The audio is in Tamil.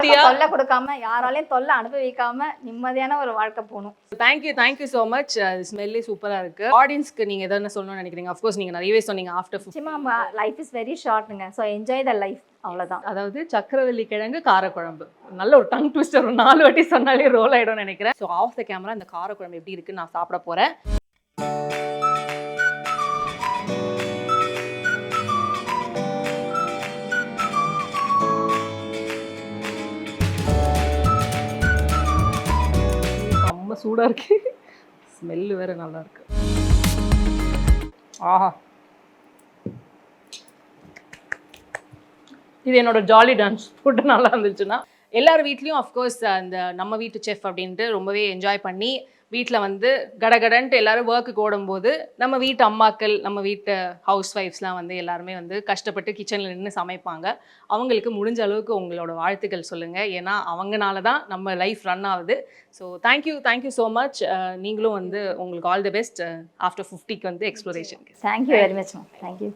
ஹெல்த்தியா தொல்லை கொடுக்காம யாராலையும் தொல்லை அனுபவிக்காம நிம்மதியான ஒரு வாழ்க்கை போகணும். Thank you so much. ஸ்மெல்லே சூப்பராக இருக்கு. ஆடியன்ஸ்க்கு நீங்க எதாவது சொல்லணும்னு நினைக்கிறீங்க? அஃப்கோர்ஸ் நீங்க நிறையவே சொன்னீங்க ஆஃப்டர் 50. நிச்சயமா லைஃப் இஸ் வெரி ஷார்ட்டுங்க. ஸோ என்ஜாய் த லைஃப், அவ்வளோதான். அதாவது சக்கரவள்ளி கிழங்கு காரக்குழம்பு, நல்ல ஒரு டங் ட்விஸ்டர். ஒரு 4 வாட்டி சொன்னாலே ரோல் ஆயிடும்னு நினைக்கிறேன். ஸோ ஆஃப் த கேமரா இந்த காரக்குழம்பு எப்படி இருக்குன்னு நான் சாப்பிட போறேன். ரொம்ப சூடா இருக்கு. ஸ்மெல்லு வேற நல்லா இருக்கு. ஆஹா, இது என்னோட ஜாலி டான்ஸ். ஃபுட்டு நல்லா இருந்துச்சுன்னா எல்லார் வீட்லேயும் அஃப்கோர்ஸ் அந்த நம்ம வீட்டு செஃப் அப்படின்ட்டு ரொம்பவே என்ஜாய் பண்ணி வீட்டில் வந்து கடகடன்ட்டு எல்லாரும் ஒர்க்குக்கு ஓடும்போது நம்ம வீட்டு அம்மாக்கள், நம்ம வீட்டு ஹவுஸ் ஒய்ஃப்ஸ்லாம் வந்து எல்லாருமே வந்து கஷ்டப்பட்டு கிச்சனில் நின்று சமைப்பாங்க. அவங்களுக்கு முடிஞ்ச அளவுக்கு உங்களோட வாழ்த்துக்கள் சொல்லுங்கள். ஏன்னா அவங்கனால தான் நம்ம லைஃப் ரன் ஆகுது. So thank you so much. நீங்களும் வந்து உங்களுக்கு ஆல் தி பெஸ்ட் ஆஃப்டர் 50க்கு வந்து exploration. Thank you very much ma'am. Thank you.